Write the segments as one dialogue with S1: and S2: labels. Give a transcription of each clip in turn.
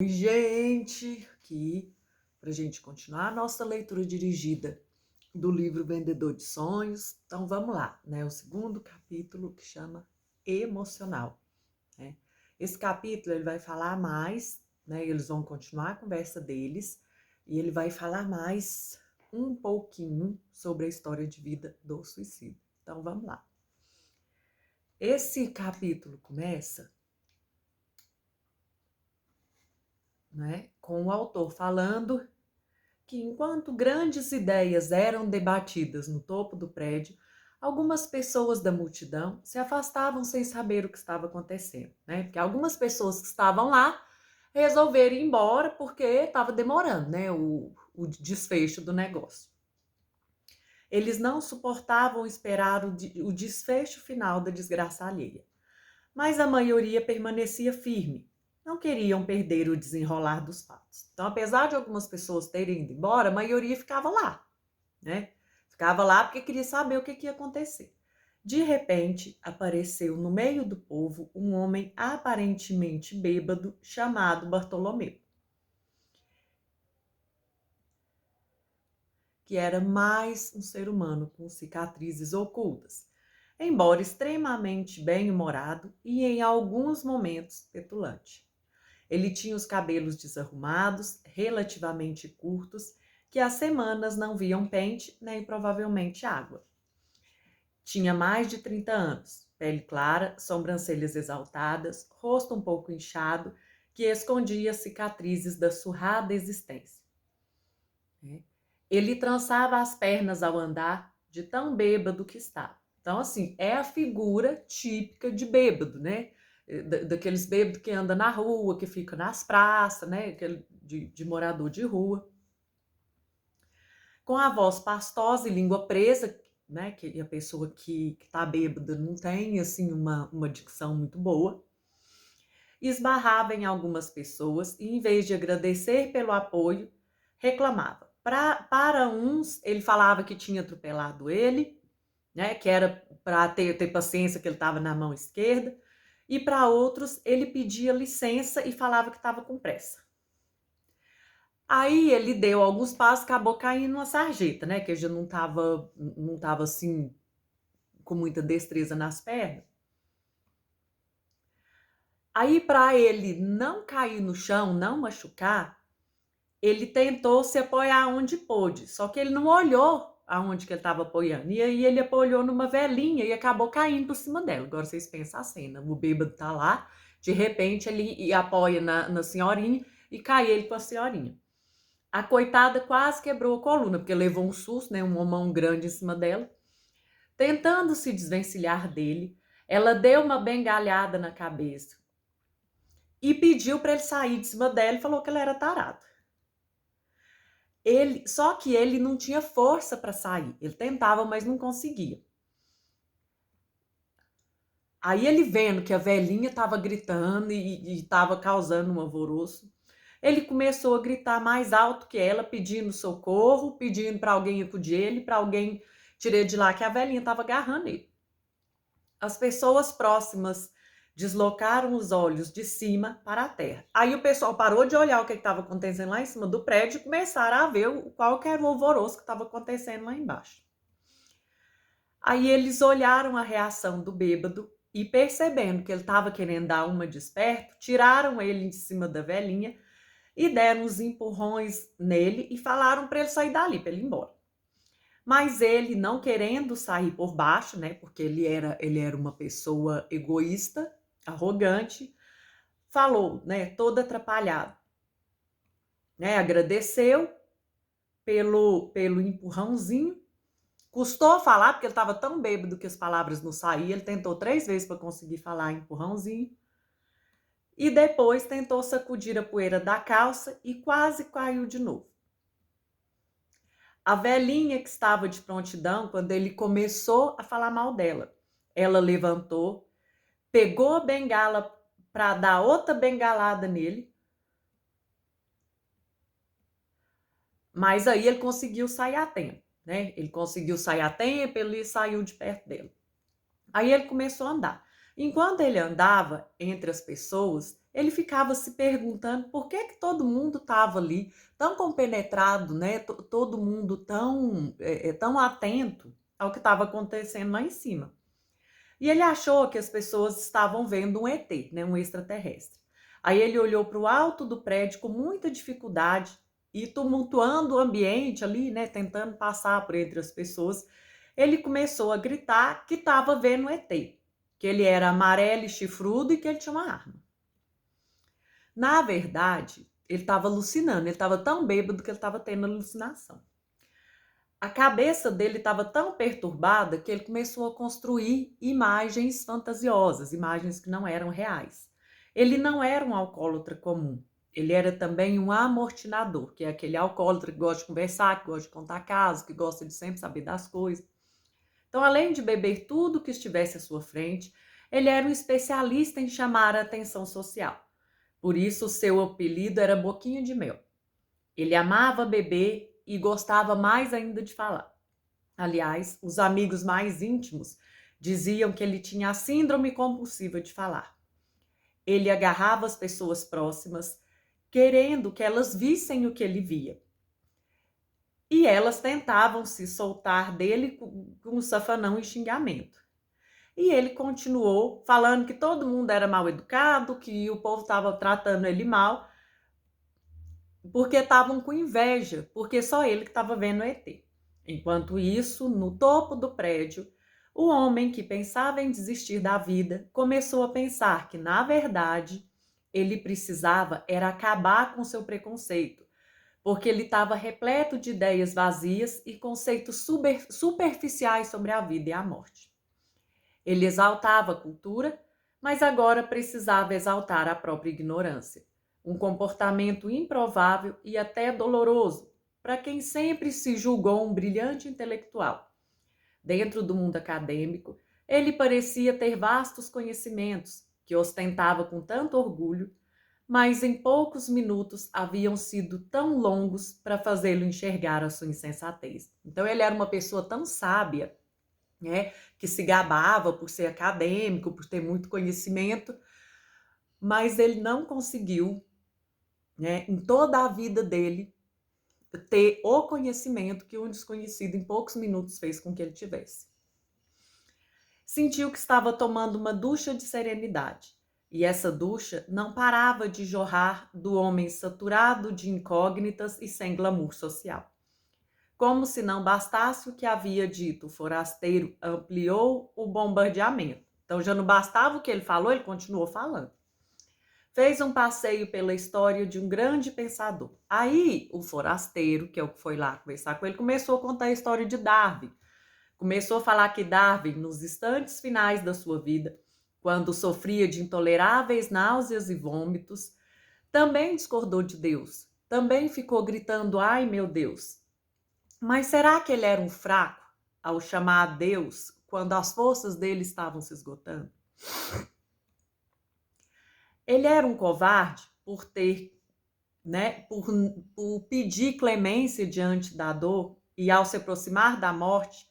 S1: Oi, gente, aqui para a gente continuar a nossa leitura dirigida do livro Vendedor de Sonhos. Então vamos lá, né? O segundo capítulo que chama Emocional, né? Esse capítulo ele vai falar mais, né? Eles vão continuar a conversa deles e ele vai falar mais um pouquinho sobre a história de vida do suicídio. Então vamos lá. Esse capítulo começa, né, com o autor falando que enquanto grandes ideias eram debatidas no topo do prédio, algumas pessoas da multidão se afastavam sem saber o que estava acontecendo, né? Porque algumas pessoas que estavam lá resolveram ir embora porque estava demorando, né? O desfecho do negócio. Eles não suportavam esperar o desfecho final da desgraça alheia. Mas a maioria permanecia firme. Não queriam perder o desenrolar dos fatos. Então, apesar de algumas pessoas terem ido embora, a maioria ficava lá, né? Ficava lá porque queria saber o que ia acontecer. De repente, apareceu no meio do povo um homem aparentemente bêbado chamado Bartolomeu, que era mais um ser humano com cicatrizes ocultas, embora extremamente bem-humorado e em alguns momentos petulante. Ele tinha os cabelos desarrumados, relativamente curtos, que há semanas não viam pente nem provavelmente água. Tinha mais de 30 anos, pele clara, sobrancelhas exaltadas, rosto um pouco inchado, que escondia cicatrizes da surrada existência. Ele trançava as pernas ao andar, de tão bêbado que estava. Então, assim, é a figura típica de bêbado, né? Daqueles bêbados que andam na rua, que ficam nas praças, né? Aquele de morador de rua. Com a voz pastosa e língua presa, né? Que a pessoa que tá bêbada não tem, assim, uma dicção muito boa. Esbarrava em algumas pessoas e, em vez de agradecer pelo apoio, reclamava. Para uns, ele falava que tinha atropelado ele, né, que era para ter paciência, que ele estava na mão esquerda, e para outros, ele pedia licença e falava que estava com pressa. Aí ele deu alguns passos, acabou caindo numa sarjeta, né, que ele já não tava assim, com muita destreza nas pernas. Aí, para ele não cair no chão, não machucar, ele tentou se apoiar onde pôde, só que ele não olhou aonde que ele estava apoiando. E aí ele apoiou numa velhinha e acabou caindo por cima dela. Agora vocês pensam a cena, o bêbado tá lá, de repente ele apoia na senhorinha e cai ele com a senhorinha. A coitada quase quebrou a coluna, porque levou um susto, né, uma mão grande em cima dela. Tentando se desvencilhar dele, ela deu uma bengalhada na cabeça e pediu para ele sair de cima dela e falou que ele era tarado. Só que ele não tinha força para sair. Ele tentava, mas não conseguia. Aí ele vendo que a velhinha estava gritando e estava causando um alvoroço, ele começou a gritar mais alto que ela, pedindo socorro, pedindo para alguém acudir ele, para alguém tirar de lá, que a velhinha estava agarrando ele. As pessoas próximas deslocaram os olhos de cima para a terra. Aí o pessoal parou de olhar o que estava acontecendo lá em cima do prédio e começaram a ver qual que era o alvoroço que estava acontecendo lá embaixo. Aí eles olharam a reação do bêbado e, percebendo que ele estava querendo dar uma de esperto, tiraram ele de cima da velhinha e deram uns empurrões nele e falaram para ele sair dali, para ele ir embora. Mas ele, não querendo sair por baixo, né, porque ele era uma pessoa egoísta, arrogante, falou, né, todo atrapalhado, né, agradeceu pelo empurrãozinho. Custou falar, porque ele estava tão bêbado que as palavras não saíam. Ele tentou 3 vezes para conseguir falar empurrãozinho. E depois tentou sacudir a poeira da calça e quase caiu de novo. A velhinha que estava de prontidão, quando ele começou a falar mal dela, ela levantou, pegou a bengala para dar outra bengalada nele. Mas aí ele conseguiu sair a tempo, né? Ele conseguiu sair a tempo, ele saiu de perto dela. Aí ele começou a andar. Enquanto ele andava entre as pessoas, ele ficava se perguntando por que todo mundo estava ali tão compenetrado, né? Todo mundo tão atento ao que estava acontecendo lá em cima. E ele achou que as pessoas estavam vendo um ET, né? Um extraterrestre. Aí ele olhou para o alto do prédio com muita dificuldade e tumultuando o ambiente ali, né? Tentando passar por entre as pessoas. Ele começou a gritar que estava vendo um ET, que ele era amarelo e chifrudo e que ele tinha uma arma. Na verdade, ele estava alucinando, ele estava tão bêbado que ele estava tendo alucinação. A cabeça dele estava tão perturbada que ele começou a construir imagens fantasiosas, imagens que não eram reais. Ele não era um alcoólatra comum, ele era também um amortinador, que é aquele alcoólatra que gosta de conversar, que gosta de contar casos, que gosta de sempre saber das coisas. Então, além de beber tudo que estivesse à sua frente, ele era um especialista em chamar a atenção social. Por isso, o seu apelido era Boquinha de Mel. Ele amava beber e gostava mais ainda de falar. Aliás, os amigos mais íntimos diziam que ele tinha a síndrome compulsiva de falar. Ele agarrava as pessoas próximas, querendo que elas vissem o que ele via. E elas tentavam se soltar dele com safanão e xingamento. E ele continuou falando que todo mundo era mal educado, que o povo estava tratando ele mal, porque estavam com inveja, porque só ele que estava vendo o ET. Enquanto isso, no topo do prédio, o homem que pensava em desistir da vida começou a pensar que, na verdade, ele precisava era acabar com seu preconceito, porque ele estava repleto de ideias vazias e conceitos superficiais sobre a vida e a morte. Ele exaltava a cultura, mas agora precisava exaltar a própria ignorância. Um comportamento improvável e até doloroso para quem sempre se julgou um brilhante intelectual. Dentro do mundo acadêmico, ele parecia ter vastos conhecimentos, que ostentava com tanto orgulho, mas em poucos minutos haviam sido tão longos para fazê-lo enxergar a sua insensatez. Então ele era uma pessoa tão sábia, né, que se gabava por ser acadêmico, por ter muito conhecimento, mas ele não conseguiu, né, em toda a vida dele, ter o conhecimento que um desconhecido em poucos minutos fez com que ele tivesse. Sentiu que estava tomando uma ducha de serenidade, e essa ducha não parava de jorrar do homem saturado de incógnitas e sem glamour social. Como se não bastasse o que havia dito, o forasteiro ampliou o bombardeamento. Então já não bastava o que ele falou, ele continuou falando. Fez um passeio pela história de um grande pensador. Aí o forasteiro, que é o que foi lá conversar com ele, começou a contar a história de Darwin. Começou a falar que Darwin, nos instantes finais da sua vida, quando sofria de intoleráveis náuseas e vômitos, também discordou de Deus. Também ficou gritando, ai meu Deus. Mas será que ele era um fraco ao chamar a Deus quando as forças dele estavam se esgotando? Ele era um covarde por ter, né, por pedir clemência diante da dor e, ao se aproximar da morte,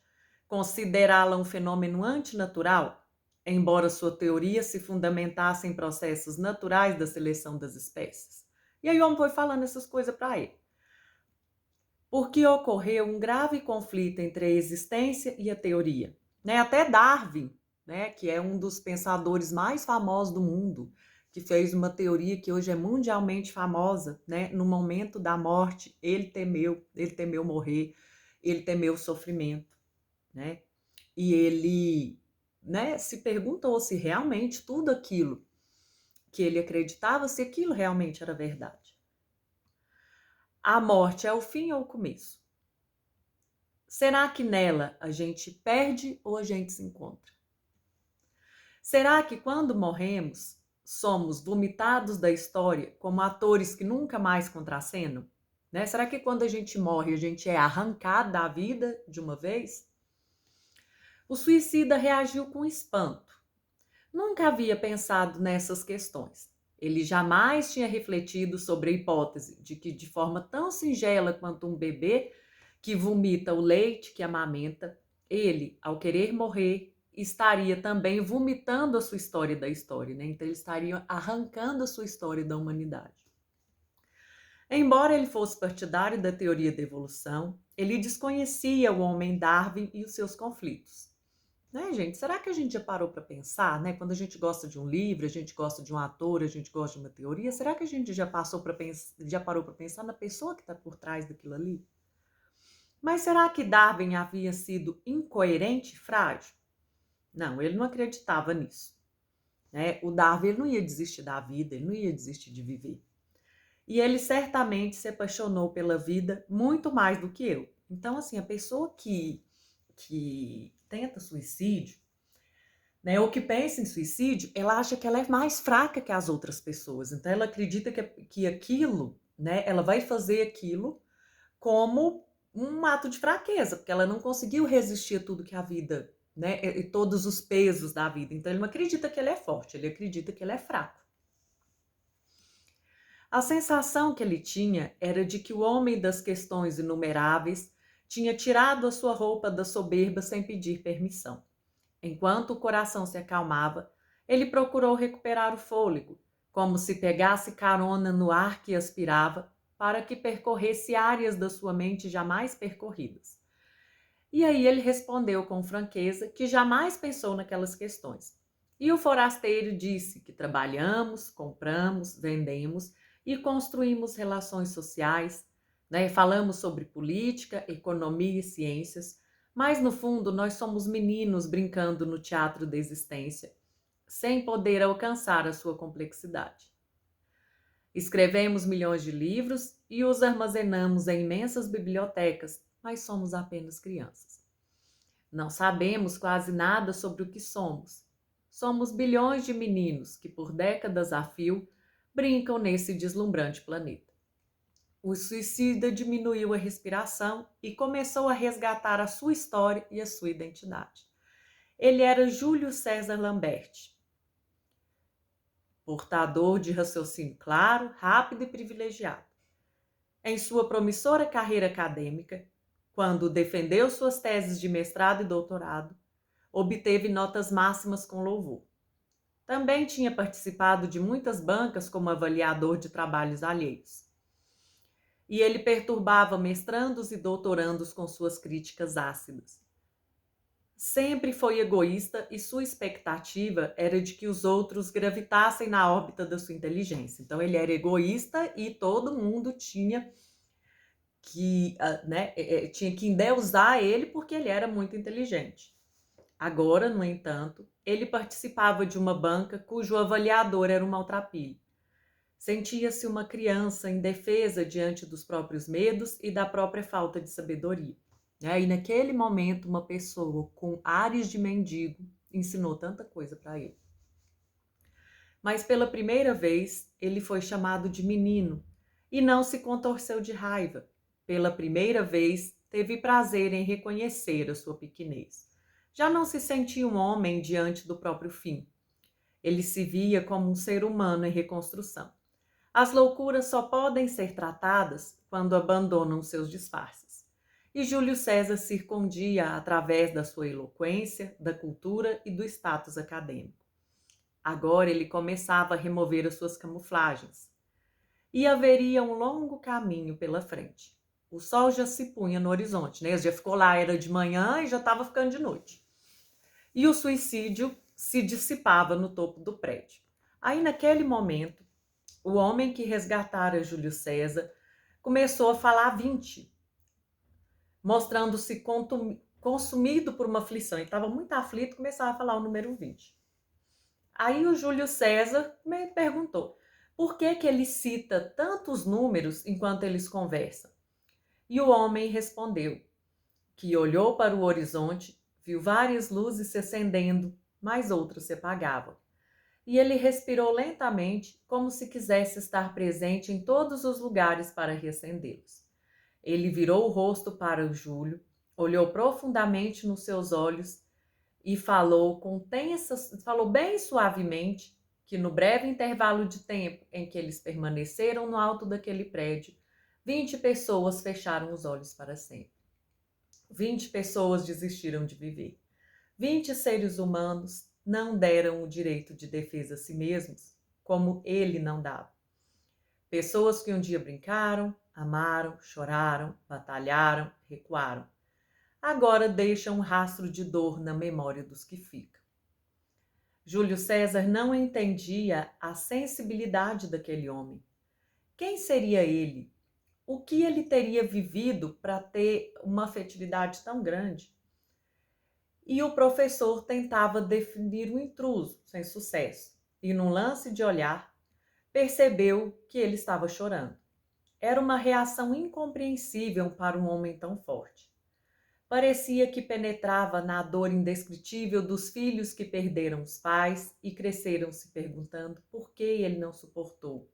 S1: considerá-la um fenômeno antinatural, embora sua teoria se fundamentasse em processos naturais da seleção das espécies. E aí o homem foi falando essas coisas para ele. Porque ocorreu um grave conflito entre a existência e a teoria. Né? Até Darwin, né, que é um dos pensadores mais famosos do mundo, que fez uma teoria que hoje é mundialmente famosa, né? No momento da morte, ele temeu morrer, ele temeu o sofrimento, né? E ele, né, se perguntou se realmente tudo aquilo que ele acreditava, se aquilo realmente era verdade. A morte é o fim ou o começo? Será que nela a gente perde ou a gente se encontra? Será que quando morremos, somos vomitados da história como atores que nunca mais contracenam? Né? Será que quando a gente morre, a gente é arrancado da vida de uma vez? O suicida reagiu com espanto. Nunca havia pensado nessas questões. Ele jamais tinha refletido sobre a hipótese de que, de forma tão singela quanto um bebê que vomita o leite que amamenta, ele, ao querer morrer, estaria também vomitando a sua história da história, né? Então ele estaria arrancando a sua história da humanidade. Embora ele fosse partidário da teoria da evolução, ele desconhecia o homem Darwin e os seus conflitos. Né, gente? Será que a gente já parou para pensar, né? Quando a gente gosta de um livro, a gente gosta de um ator, a gente gosta de uma teoria, será que a gente já parou para pensar na pessoa que está por trás daquilo ali? Mas será que Darwin havia sido incoerente e frágil? Não, ele não acreditava nisso. Né? O Darwin ele não ia desistir da vida, ele não ia desistir de viver. E ele certamente se apaixonou pela vida muito mais do que eu. Então, assim, a pessoa que tenta suicídio, né, ou que pensa em suicídio, ela acha que ela é mais fraca que as outras pessoas. Então, ela acredita que aquilo, né, ela vai fazer aquilo como um ato de fraqueza, porque ela não conseguiu resistir a tudo que a vida, né, e todos os pesos da vida. Então, ele não acredita que ele é forte, ele acredita que ele é fraco. A sensação que ele tinha era de que o homem das questões inumeráveis tinha tirado a sua roupa da soberba sem pedir permissão. Enquanto o coração se acalmava, ele procurou recuperar o fôlego, como se pegasse carona no ar que aspirava, para que percorresse áreas da sua mente jamais percorridas. E aí ele respondeu com franqueza que jamais pensou naquelas questões. E o forasteiro disse que trabalhamos, compramos, vendemos e construímos relações sociais, né? Falamos sobre política, economia e ciências, mas no fundo nós somos meninos brincando no teatro da existência, sem poder alcançar a sua complexidade. Escrevemos milhões de livros e os armazenamos em imensas bibliotecas, mas somos apenas crianças. Não sabemos quase nada sobre o que somos. Somos bilhões de meninos que, por décadas a fio, brincam nesse deslumbrante planeta. O suicida diminuiu a respiração e começou a resgatar a sua história e a sua identidade. Ele era Júlio César Lambert, portador de raciocínio claro, rápido e privilegiado. Em sua promissora carreira acadêmica, quando defendeu suas teses de mestrado e doutorado, obteve notas máximas com louvor. Também tinha participado de muitas bancas como avaliador de trabalhos alheios. E ele perturbava mestrandos e doutorandos com suas críticas ácidas. Sempre foi egoísta e sua expectativa era de que os outros gravitassem na órbita da sua inteligência. Então ele era egoísta e todo mundo tinha que endeusar ele porque ele era muito inteligente. Agora, no entanto, ele participava de uma banca cujo avaliador era um maltrapilho. Sentia-se uma criança indefesa diante dos próprios medos e da própria falta de sabedoria. E naquele momento, uma pessoa com ares de mendigo ensinou tanta coisa para ele. Mas pela primeira vez, ele foi chamado de menino e não se contorceu de raiva. Pela primeira vez, teve prazer em reconhecer a sua pequenez. Já não se sentia um homem diante do próprio fim. Ele se via como um ser humano em reconstrução. As loucuras só podem ser tratadas quando abandonam seus disfarces. E Júlio César circundia através da sua eloquência, da cultura e do status acadêmico. Agora ele começava a remover as suas camuflagens. E haveria um longo caminho pela frente. O sol já se punha no horizonte, né? Já ficou lá, era de manhã e já estava ficando de noite. E o suicídio se dissipava no topo do prédio. Aí, naquele momento, o homem que resgatara Júlio César começou a falar 20, mostrando-se consumido por uma aflição. Ele estava muito aflito, começava a falar o número 20. Aí o Júlio César me perguntou, por que ele cita tantos números enquanto eles conversam? E o homem respondeu que olhou para o horizonte, viu várias luzes se acendendo, mas outras se apagavam. E ele respirou lentamente, como se quisesse estar presente em todos os lugares para reacendê-los. Ele virou o rosto para o Júlio, olhou profundamente nos seus olhos e falou bem suavemente que no breve intervalo de tempo em que eles permaneceram no alto daquele prédio, 20 pessoas fecharam os olhos para sempre. 20 pessoas desistiram de viver. 20 seres humanos não deram o direito de defesa a si mesmos, como ele não dava. Pessoas que um dia brincaram, amaram, choraram, batalharam, recuaram. Agora deixam um rastro de dor na memória dos que ficam. Júlio César não entendia a sensibilidade daquele homem. Quem seria ele? O que ele teria vivido para ter uma afetividade tão grande? E o professor tentava definir o intruso, sem sucesso, e num lance de olhar, percebeu que ele estava chorando. Era uma reação incompreensível para um homem tão forte. Parecia que penetrava na dor indescritível dos filhos que perderam os pais e cresceram se perguntando por que ele não suportou.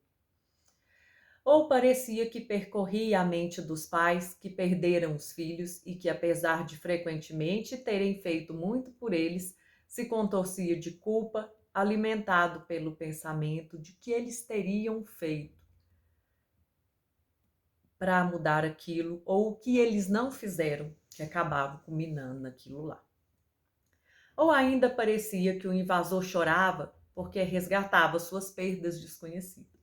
S1: Ou parecia que percorria a mente dos pais que perderam os filhos e que, apesar de frequentemente terem feito muito por eles, se contorcia de culpa, alimentado pelo pensamento de que eles teriam feito para mudar aquilo, ou o que eles não fizeram, que acabava culminando naquilo lá. Ou ainda parecia que o invasor chorava porque resgatava suas perdas desconhecidas.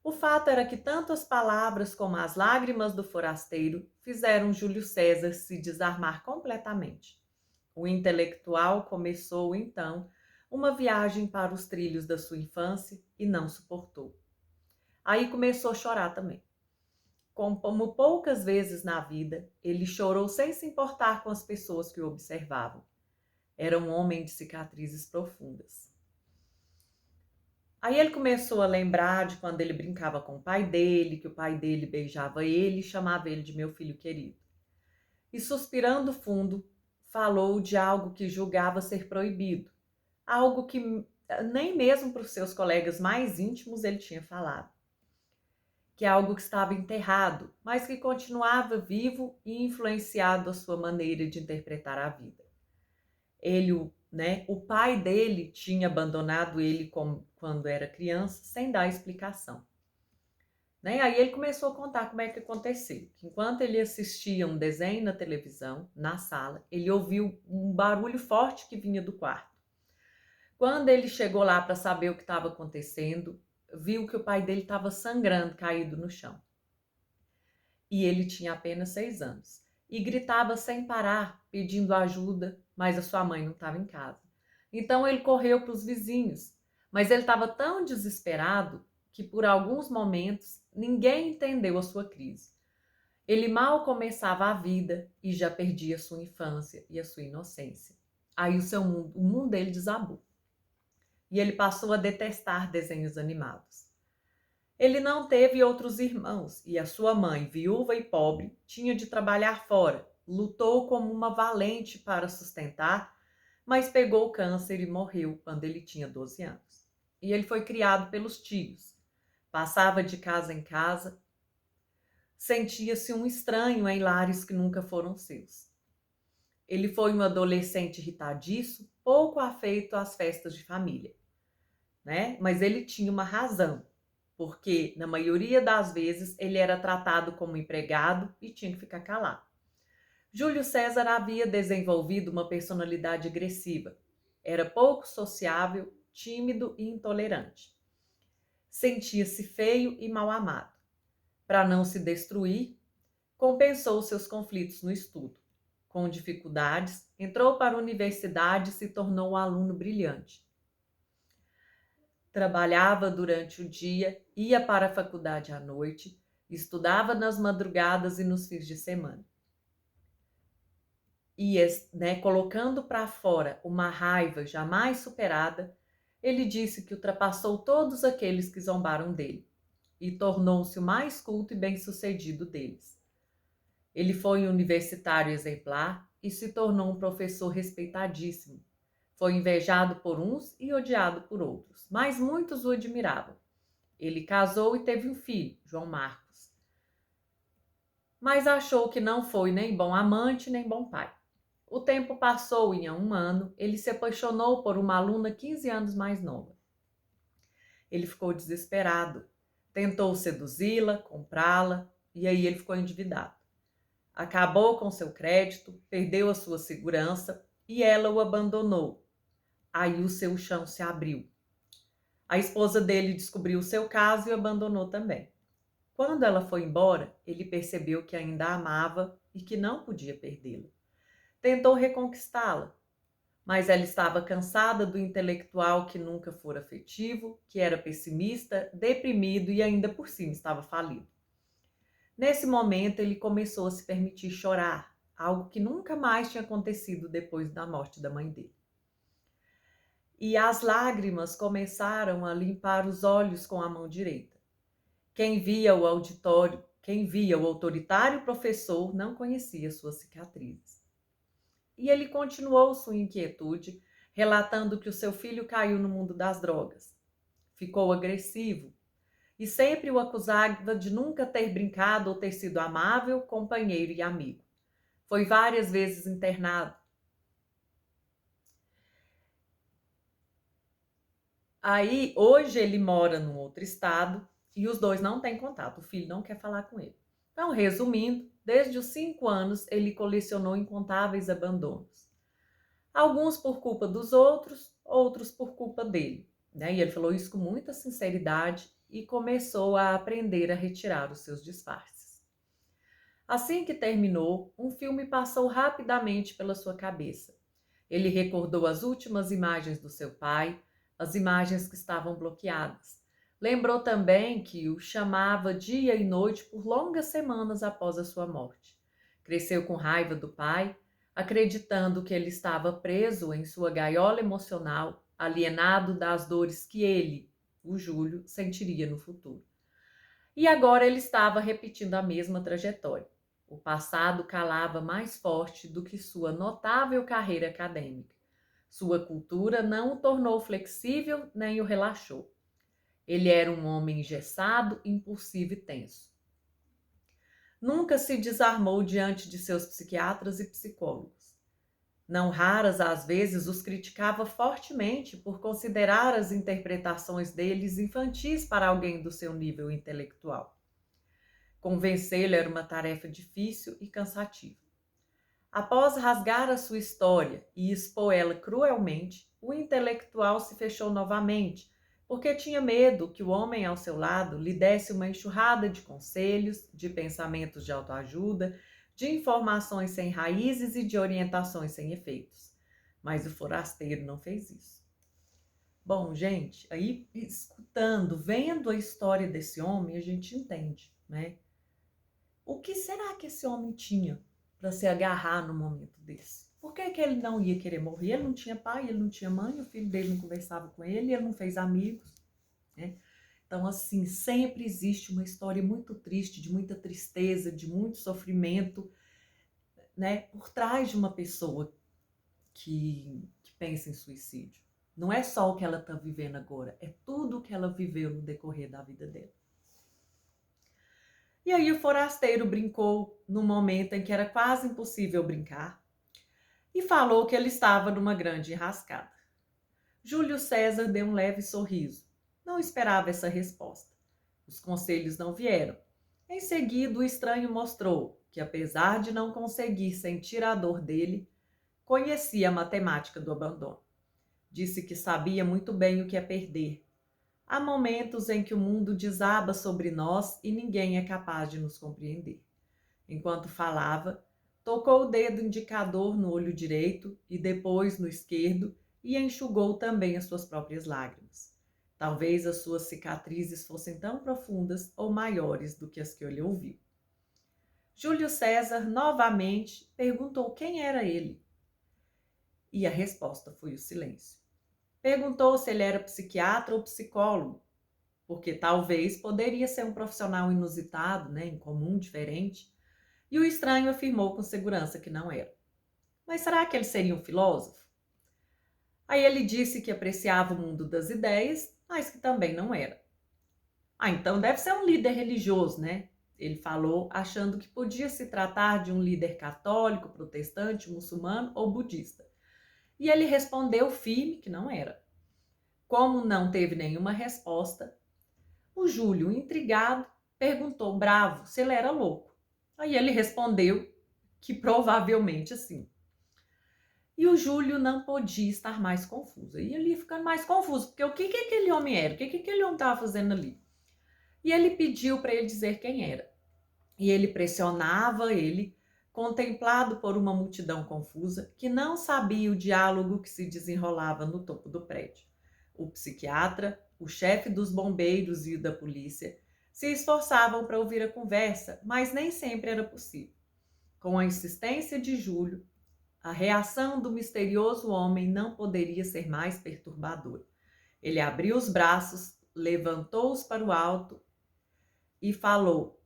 S1: O fato era que tanto as palavras como as lágrimas do forasteiro fizeram Júlio César se desarmar completamente. O intelectual começou, então, uma viagem para os trilhos da sua infância e não suportou. Aí começou a chorar também. Como poucas vezes na vida, ele chorou sem se importar com as pessoas que o observavam. Era um homem de cicatrizes profundas. Aí ele começou a lembrar de quando ele brincava com o pai dele, que o pai dele beijava ele e chamava ele de meu filho querido. E suspirando fundo, falou de algo que julgava ser proibido, algo que nem mesmo para os seus colegas mais íntimos ele tinha falado. Que é algo que estava enterrado, mas que continuava vivo e influenciado a sua maneira de interpretar a vida. O pai dele tinha abandonado ele quando era criança, sem dar explicação. Aí ele começou a contar como é que aconteceu. Enquanto ele assistia um desenho na televisão, na sala, ele ouviu um barulho forte que vinha do quarto. Quando ele chegou lá para saber o que estava acontecendo, viu que o pai dele estava sangrando, caído no chão. E ele tinha apenas 6 anos. E gritava sem parar, pedindo ajuda, mas a sua mãe não estava em casa. Então ele correu para os vizinhos, mas ele estava tão desesperado que por alguns momentos ninguém entendeu a sua crise. Ele mal começava a vida e já perdia a sua infância e a sua inocência. Aí o mundo dele desabou. E ele passou a detestar desenhos animados. Ele não teve outros irmãos e a sua mãe, viúva e pobre, tinha de trabalhar fora. Lutou como uma valente para sustentar, mas pegou câncer e morreu quando ele tinha 12 anos. E ele foi criado pelos tios. Passava de casa em casa, sentia-se um estranho em lares que nunca foram seus. Ele foi um adolescente irritadiço, pouco afeito às festas de família, Mas ele tinha uma razão, porque na maioria das vezes ele era tratado como empregado e tinha que ficar calado. Júlio César havia desenvolvido uma personalidade agressiva. Era pouco sociável, tímido e intolerante. Sentia-se feio e mal amado. Para não se destruir, compensou seus conflitos no estudo. Com dificuldades, entrou para a universidade e se tornou um aluno brilhante. Trabalhava durante o dia, ia para a faculdade à noite, estudava nas madrugadas e nos fins de semana. E, colocando para fora uma raiva jamais superada, ele disse que ultrapassou todos aqueles que zombaram dele e tornou-se o mais culto e bem-sucedido deles. Ele foi um universitário exemplar e se tornou um professor respeitadíssimo. Foi invejado por uns e odiado por outros, mas muitos o admiravam. Ele casou e teve um filho, João Marcos. Mas achou que não foi nem bom amante, nem bom pai. O tempo passou e, em um ano, ele se apaixonou por uma aluna 15 anos mais nova. Ele ficou desesperado. Tentou seduzi-la, comprá-la, e aí ele ficou endividado. Acabou com seu crédito, perdeu a sua segurança e ela o abandonou. Aí o seu chão se abriu. A esposa dele descobriu o seu caso e o abandonou também. Quando ela foi embora, ele percebeu que ainda a amava e que não podia perdê-la. Tentou reconquistá-la, mas ela estava cansada do intelectual que nunca fora afetivo, que era pessimista, deprimido e ainda por cima estava falido. Nesse momento, ele começou a se permitir chorar, algo que nunca mais tinha acontecido depois da morte da mãe dele. E as lágrimas começaram a limpar os olhos com a mão direita. Quem via o autoritário professor não conhecia suas cicatrizes. E ele continuou sua inquietude, relatando que o seu filho caiu no mundo das drogas. Ficou agressivo e sempre o acusava de nunca ter brincado ou ter sido amável, companheiro e amigo. Foi várias vezes internado. Aí, hoje ele mora num outro estado e os dois não têm contato. O filho não quer falar com ele. Então, resumindo, desde os 5 anos ele colecionou incontáveis abandonos. Alguns por culpa dos outros, outros por culpa dele, né? E ele falou isso com muita sinceridade e começou a aprender a retirar os seus disfarces. Assim que terminou, um filme passou rapidamente pela sua cabeça. Ele recordou as últimas imagens do seu pai, as imagens que estavam bloqueadas. Lembrou também que o chamava dia e noite por longas semanas após a sua morte. Cresceu com raiva do pai, acreditando que ele estava preso em sua gaiola emocional, alienado das dores que ele, o Júlio, sentiria no futuro. E agora ele estava repetindo a mesma trajetória. O passado calava mais forte do que sua notável carreira acadêmica. Sua cultura não o tornou flexível nem o relaxou. Ele era um homem engessado, impulsivo e tenso. Nunca se desarmou diante de seus psiquiatras e psicólogos. Não raras às vezes os criticava fortemente por considerar as interpretações deles infantis para alguém do seu nível intelectual. Convencê-lo era uma tarefa difícil e cansativa. Após rasgar a sua história e expor ela cruelmente, o intelectual se fechou novamente, porque tinha medo que o homem ao seu lado lhe desse uma enxurrada de conselhos, de pensamentos de autoajuda, de informações sem raízes e de orientações sem efeitos. Mas o forasteiro não fez isso. Bom, gente, aí escutando, vendo a história desse homem, a gente entende, né? O que será que esse homem tinha para se agarrar no momento desse? Por que ele não ia querer morrer? Ele não tinha pai, ele não tinha mãe, o filho dele não conversava com ele não fez amigos, né? Então, assim, sempre existe uma história muito triste, de muita tristeza, de muito sofrimento, né? Por trás de uma pessoa que pensa em suicídio. Não é só o que ela está vivendo agora, é tudo o que ela viveu no decorrer da vida dela. E aí o forasteiro brincou num momento em que era quase impossível brincar e falou que ele estava numa grande enrascada. Júlio César deu um leve sorriso. Não esperava essa resposta. Os conselhos não vieram. Em seguida, o estranho mostrou que, apesar de não conseguir sentir a dor dele, conhecia a matemática do abandono. Disse que sabia muito bem o que é perder. Há momentos em que o mundo desaba sobre nós e ninguém é capaz de nos compreender. Enquanto falava, tocou o dedo indicador no olho direito e depois no esquerdo e enxugou também as suas próprias lágrimas. Talvez as suas cicatrizes fossem tão profundas ou maiores do que as que ele ouviu. Júlio César novamente perguntou quem era ele. E a resposta foi o silêncio. Perguntou se ele era psiquiatra ou psicólogo, porque talvez poderia ser um profissional inusitado, né, incomum, diferente, e o estranho afirmou com segurança que não era. Mas será que ele seria um filósofo? Aí ele disse que apreciava o mundo das ideias, mas que também não era. Então deve ser um líder religioso, né? Ele falou, achando que podia se tratar de um líder católico, protestante, muçulmano ou budista. E ele respondeu firme que não era. Como não teve nenhuma resposta, o Júlio, intrigado, perguntou bravo se ele era louco. Aí ele respondeu que provavelmente sim. E o Júlio não podia estar mais confuso. E ele ia ficando mais confuso, porque o que aquele homem era? O que aquele homem estava fazendo ali? E ele pediu para ele dizer quem era. E ele pressionava ele, contemplado por uma multidão confusa, que não sabia o diálogo que se desenrolava no topo do prédio. O psiquiatra, o chefe dos bombeiros e o da polícia se esforçavam para ouvir a conversa, mas nem sempre era possível. Com a insistência de Júlio, a reação do misterioso homem não poderia ser mais perturbadora. Ele abriu os braços, levantou-os para o alto e falou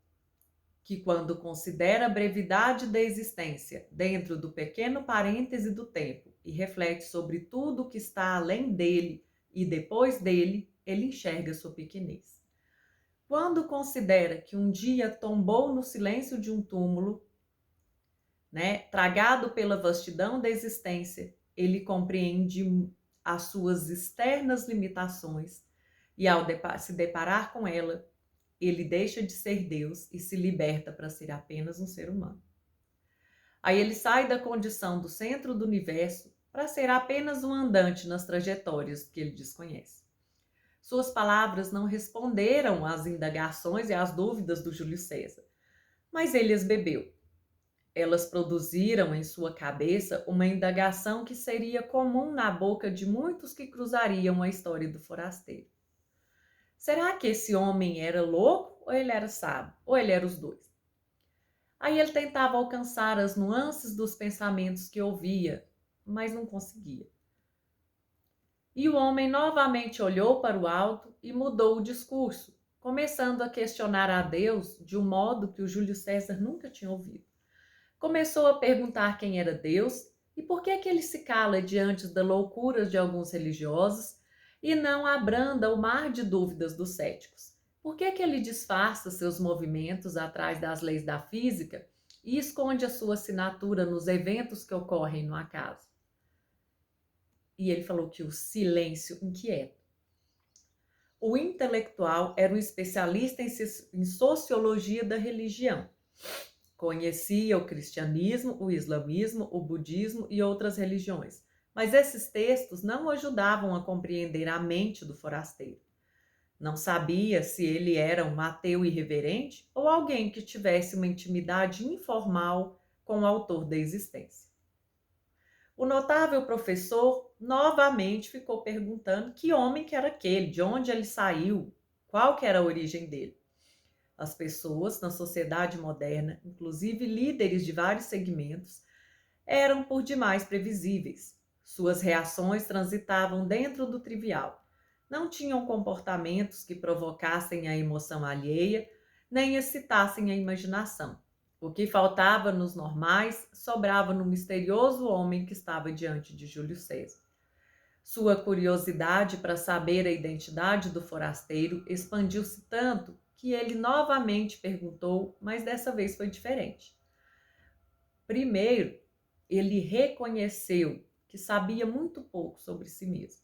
S1: que, quando considera a brevidade da existência dentro do pequeno parêntese do tempo e reflete sobre tudo o que está além dele e depois dele, ele enxerga sua pequenez. Quando considera que um dia tombou no silêncio de um túmulo, tragado pela vastidão da existência, ele compreende as suas externas limitações e, ao se deparar com ela, ele deixa de ser Deus e se liberta para ser apenas um ser humano. Aí ele sai da condição do centro do universo para ser apenas um andante nas trajetórias que ele desconhece. Suas palavras não responderam às indagações e às dúvidas do Júlio César, mas ele as bebeu. Elas produziram em sua cabeça uma indagação que seria comum na boca de muitos que cruzariam a história do forasteiro. Será que esse homem era louco ou ele era sábio? Ou ele era os dois? Aí ele tentava alcançar as nuances dos pensamentos que ouvia, mas não conseguia. E o homem novamente olhou para o alto e mudou o discurso, começando a questionar a Deus de um modo que o Júlio César nunca tinha ouvido. Começou a perguntar quem era Deus e por que ele se cala diante da loucura de alguns religiosos e não abranda o mar de dúvidas dos céticos. Por que ele disfarça seus movimentos atrás das leis da física e esconde a sua assinatura nos eventos que ocorrem no acaso? E ele falou que o silêncio inquieta. O intelectual era um especialista em sociologia da religião. Conhecia o cristianismo, o islamismo, o budismo e outras religiões, mas esses textos não o ajudavam a compreender a mente do forasteiro. Não sabia se ele era um ateu irreverente ou alguém que tivesse uma intimidade informal com o autor da existência. O notável professor novamente ficou perguntando que homem que era aquele, de onde ele saiu, qual que era a origem dele. As pessoas na sociedade moderna, inclusive líderes de vários segmentos, eram por demais previsíveis. Suas reações transitavam dentro do trivial. Não tinham comportamentos que provocassem a emoção alheia, nem excitassem a imaginação. O que faltava nos normais sobrava no misterioso homem que estava diante de Júlio César. Sua curiosidade para saber a identidade do forasteiro expandiu-se tanto que ele novamente perguntou, mas dessa vez foi diferente. Primeiro, ele reconheceu que sabia muito pouco sobre si mesmo.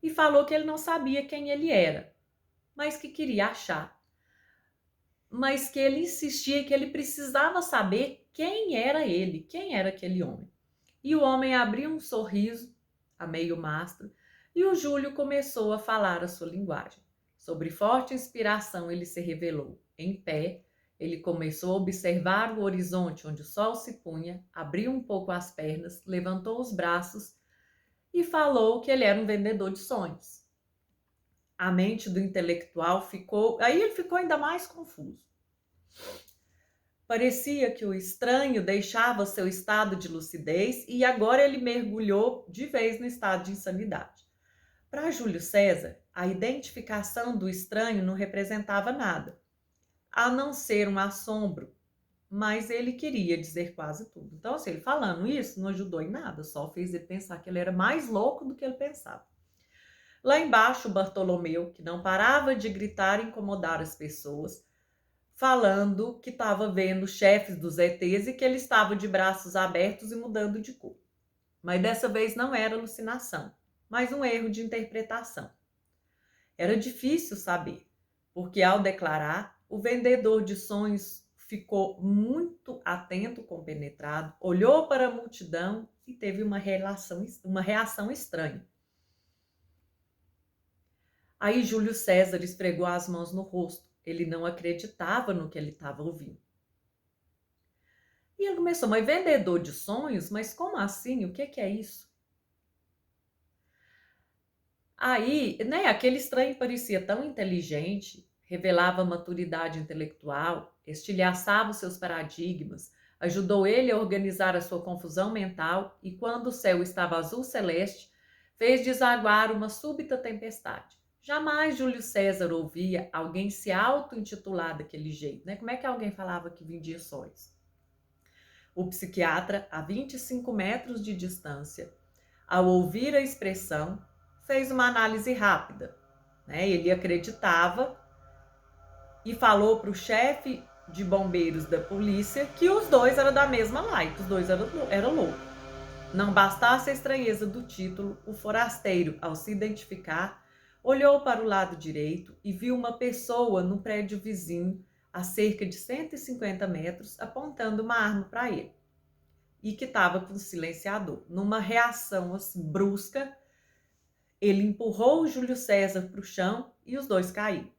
S1: E falou que ele não sabia quem ele era, mas que queria achar. Mas que ele insistia que ele precisava saber quem era ele, quem era aquele homem. E o homem abriu um sorriso, a meio mastro, e o Júlio começou a falar a sua linguagem. Sobre forte inspiração, ele se revelou. Em pé, ele começou a observar o horizonte onde o sol se punha, abriu um pouco as pernas, levantou os braços e falou que ele era um vendedor de sonhos. A mente do intelectual ficou... Aí ele ficou ainda mais confuso. Parecia que o estranho deixava seu estado de lucidez e agora ele mergulhou de vez no estado de insanidade. Para Júlio César, a identificação do estranho não representava nada, a não ser um assombro, mas ele queria dizer quase tudo. Então, assim, ele falando isso não ajudou em nada, só fez ele pensar que ele era mais louco do que ele pensava. Lá embaixo, Bartolomeu, que não parava de gritar e incomodar as pessoas, falando que estava vendo chefes dos ETs e que ele estava de braços abertos e mudando de cor. Mas dessa vez não era alucinação, mas um erro de interpretação. Era difícil saber, porque ao declarar, o vendedor de sonhos ficou muito atento, compenetrado, olhou para a multidão e teve uma reação estranha. Aí Júlio César esfregou as mãos no rosto. Ele não acreditava no que ele estava ouvindo. E ele começou, mas vendedor de sonhos? Mas como assim? O que é isso? Aí, né, aquele estranho parecia tão inteligente, revelava maturidade intelectual, estilhaçava os seus paradigmas, ajudou ele a organizar a sua confusão mental e, quando o céu estava azul celeste, fez desaguar uma súbita tempestade. Jamais Júlio César ouvia alguém se auto-intitular daquele jeito, né? Como é que alguém falava que vendia sonhos? O psiquiatra, a 25 metros de distância, ao ouvir a expressão, fez uma análise rápida, né? Ele acreditava e falou para o chefe de bombeiros da polícia que os dois eram da mesma laia, que os dois eram loucos. Não bastasse a estranheza do título, o forasteiro, ao se identificar, olhou para o lado direito e viu uma pessoa no prédio vizinho, a cerca de 150 metros, apontando uma arma para ele. E que estava com o silenciador. Numa reação assim, brusca, ele empurrou o Júlio César para o chão e os dois caíram.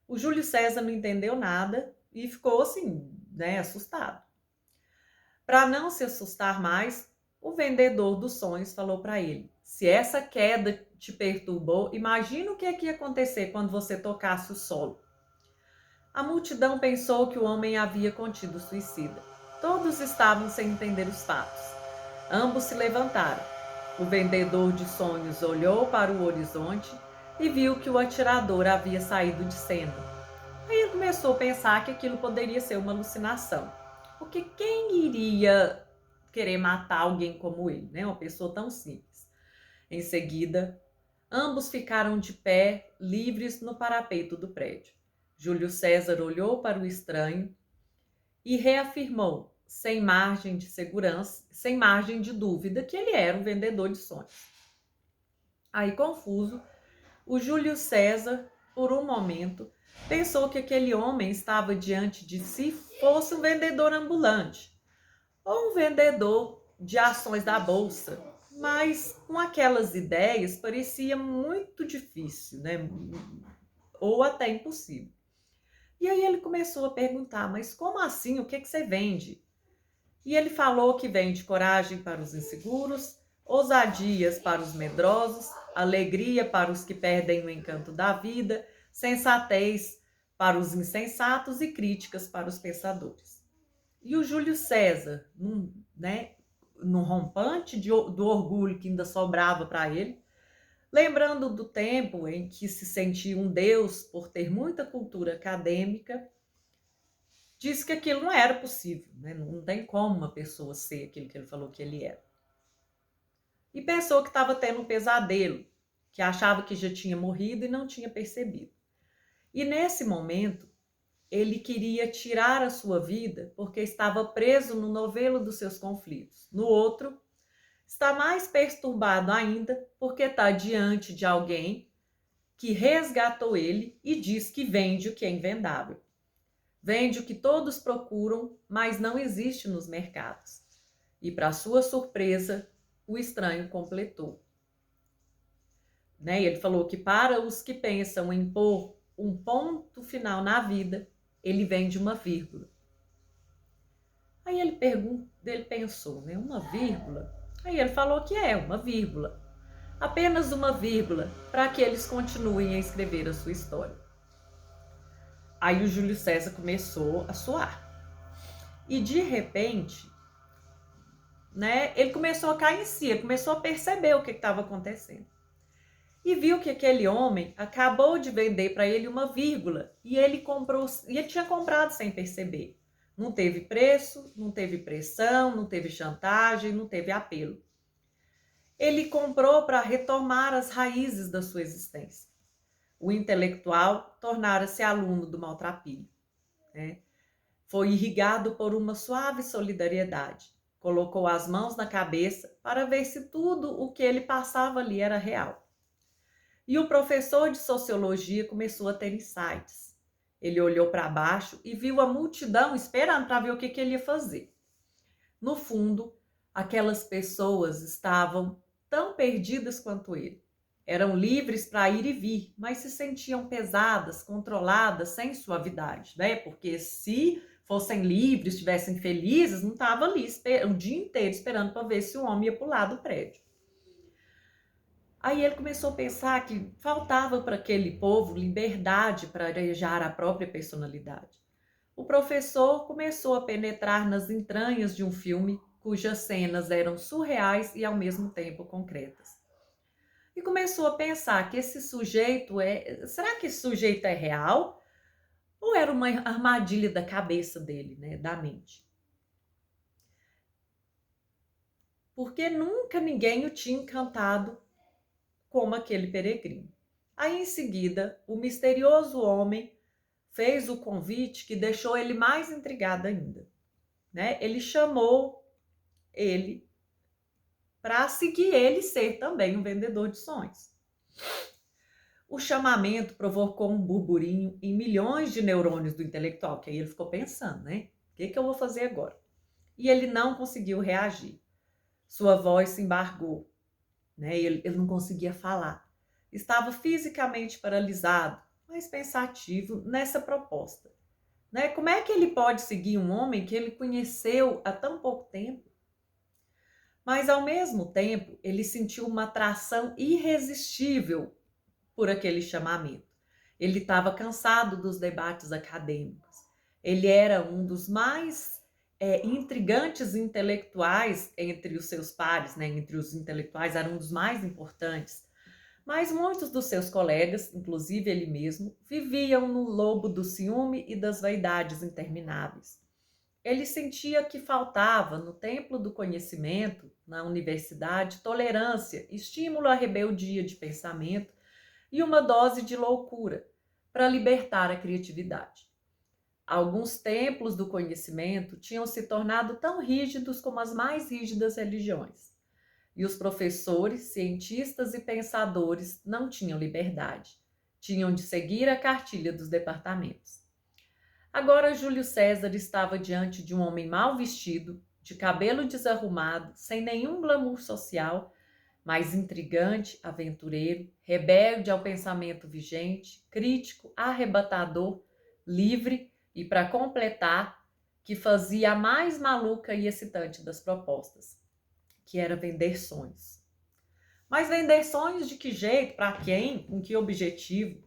S1: O Júlio César não entendeu nada e ficou assim, né, assustado. Para não se assustar mais, o vendedor dos sonhos falou para ele: se essa queda te perturbou, imagina o que ia acontecer quando você tocasse o solo. A multidão pensou que o homem havia cometido suicida. Todos estavam sem entender os fatos. Ambos se levantaram. O vendedor de sonhos olhou para o horizonte e viu que o atirador havia saído de cena. Aí ele começou a pensar que aquilo poderia ser uma alucinação. Porque quem iria querer matar alguém como ele, né? Uma pessoa tão simples. Em seguida, ambos ficaram de pé, livres no parapeito do prédio. Júlio César olhou para o estranho e reafirmou, sem margem de segurança, sem margem de dúvida, que ele era um vendedor de sonhos. Aí, confuso, o Júlio César, por um momento, pensou que aquele homem estava diante de si fosse um vendedor ambulante ou um vendedor de ações da bolsa, mas com aquelas ideias parecia muito difícil, né? Ou até impossível. E aí ele começou a perguntar, mas como assim? O que você vende? E ele falou que vende coragem para os inseguros, ousadias para os medrosos, alegria para os que perdem o encanto da vida, sensatez para os insensatos e críticas para os pensadores. E o Júlio César, num rompante do orgulho que ainda sobrava para ele, lembrando do tempo em que se sentia um deus por ter muita cultura acadêmica, disse que aquilo não era possível, né? Não tem como uma pessoa ser aquilo que ele falou que ele era. E pensou que estava tendo um pesadelo, que achava que já tinha morrido e não tinha percebido. E nesse momento, ele queria tirar a sua vida porque estava preso no novelo dos seus conflitos. No outro, está mais perturbado ainda porque está diante de alguém que resgatou ele e diz que vende o que é invendável. Vende o que todos procuram, mas não existe nos mercados. E, para sua surpresa, o estranho completou. Ele falou que para os que pensam em pôr um ponto final na vida, ele vende uma vírgula. Aí ele pensou, uma vírgula? Aí ele falou que é uma vírgula. Apenas uma vírgula, para que eles continuem a escrever a sua história. Aí o Júlio César começou a suar. E de repente, ele começou a cair em si, ele começou a perceber o que estava acontecendo. E viu que aquele homem acabou de vender para ele uma vírgula e ele tinha comprado sem perceber. Não teve preço, não teve pressão, não teve chantagem, não teve apelo. Ele comprou para retomar as raízes da sua existência. O intelectual tornara-se aluno do maltrapilho. Foi irrigado por uma suave solidariedade. Colocou as mãos na cabeça para ver se tudo o que ele passava ali era real. E o professor de sociologia começou a ter insights. Ele olhou para baixo e viu a multidão esperando para ver o que ele ia fazer. No fundo, aquelas pessoas estavam tão perdidas quanto ele. Eram livres para ir e vir, mas se sentiam pesadas, controladas, sem suavidade, né? Porque se fossem livres, estivessem felizes, não estavam ali o dia inteiro esperando para ver se o homem ia pular do prédio. Aí ele começou a pensar que faltava para aquele povo liberdade para arejar a própria personalidade. O professor começou a penetrar nas entranhas de um filme cujas cenas eram surreais e ao mesmo tempo concretas. E começou a pensar que esse sujeito será que esse sujeito é real? Ou era uma armadilha da cabeça dele, né, da mente? Porque nunca ninguém o tinha encantado como aquele peregrino. Aí, em seguida, o misterioso homem fez o convite que deixou ele mais intrigado ainda, né? Ele chamou ele para seguir ele e ser também um vendedor de sonhos. O chamamento provocou um burburinho em milhões de neurônios do intelectual, que aí ele ficou pensando, né? O que eu vou fazer agora? E ele não conseguiu reagir. Sua voz se embargou, né? Ele não conseguia falar. Estava fisicamente paralisado, mas pensativo nessa proposta, né? Como é que ele pode seguir um homem que ele conheceu há tão pouco tempo? Mas, ao mesmo tempo, ele sentiu uma atração irresistível por aquele chamamento. Ele estava cansado dos debates acadêmicos. Ele era um dos mais intrigantes intelectuais entre os seus pares, né? Entre os intelectuais, era um dos mais importantes. Mas muitos dos seus colegas, inclusive ele mesmo, viviam no lobo do ciúme e das vaidades intermináveis. Ele sentia que faltava, no templo do conhecimento, na universidade, tolerância, estímulo à rebeldia de pensamento e uma dose de loucura para libertar a criatividade. Alguns templos do conhecimento tinham se tornado tão rígidos como as mais rígidas religiões. E os professores, cientistas e pensadores não tinham liberdade. Tinham de seguir a cartilha dos departamentos. Agora Júlio César estava diante de um homem mal vestido, de cabelo desarrumado, sem nenhum glamour social, mas intrigante, aventureiro, rebelde ao pensamento vigente, crítico, arrebatador, livre e, para completar, que fazia a mais maluca e excitante das propostas, que era vender sonhos. Mas vender sonhos de que jeito? Para quem? Com que objetivo?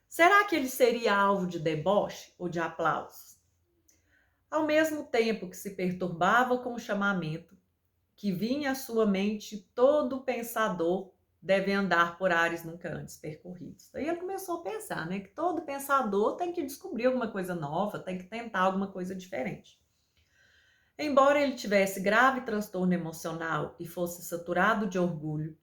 S1: Será que ele seria alvo de deboche ou de aplausos? Ao mesmo tempo que se perturbava com o chamamento, que vinha à sua mente, todo pensador deve andar por ares nunca antes percorridos. Daí ele começou a pensar, né, que todo pensador tem que descobrir alguma coisa nova, tem que tentar alguma coisa diferente. Embora ele tivesse grave transtorno emocional e fosse saturado de orgulho,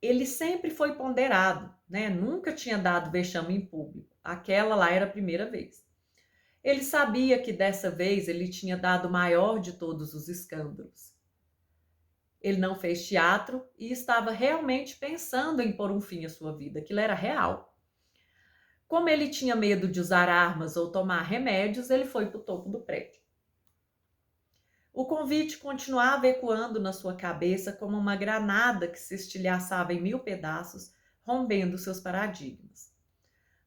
S1: ele sempre foi ponderado, né? Nunca tinha dado vexame em público. Aquela lá era a primeira vez. Ele sabia que dessa vez ele tinha dado o maior de todos os escândalos. Ele não fez teatro e estava realmente pensando em pôr um fim à sua vida. Aquilo era real. Como ele tinha medo de usar armas ou tomar remédios, ele foi para o topo do prédio. O convite continuava ecoando na sua cabeça como uma granada que se estilhaçava em 1000 pedaços, rompendo seus paradigmas.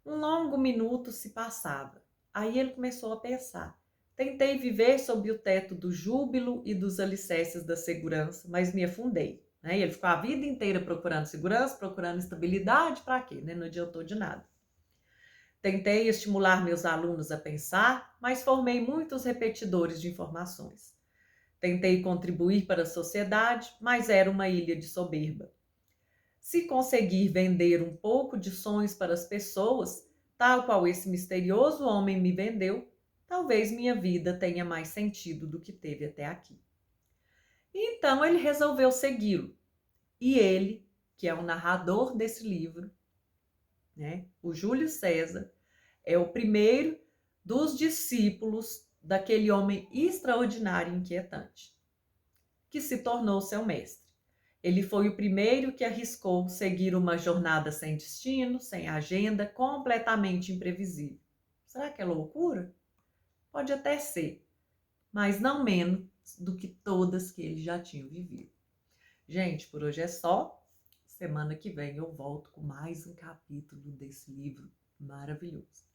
S1: Um longo minuto se passava. Aí ele começou a pensar. Tentei viver sob o teto do júbilo e dos alicerces da segurança, mas me afundei. Né? E ele ficou a vida inteira procurando segurança, procurando estabilidade, para quê? Né? Não adiantou de nada. Tentei estimular meus alunos a pensar, mas formei muitos repetidores de informações. Tentei contribuir para a sociedade, mas era uma ilha de soberba. Se conseguir vender um pouco de sonhos para as pessoas, tal qual esse misterioso homem me vendeu, talvez minha vida tenha mais sentido do que teve até aqui. Então ele resolveu segui-lo. E ele, que é o narrador desse livro, né, o Júlio César, é o primeiro dos discípulos daquele homem extraordinário e inquietante, que se tornou seu mestre. Ele foi o primeiro que arriscou seguir uma jornada sem destino, sem agenda, completamente imprevisível. Será que é loucura? Pode até ser, mas não menos do que todas que ele já tinha vivido. Gente, por hoje é só. Semana que vem eu volto com mais um capítulo desse livro maravilhoso.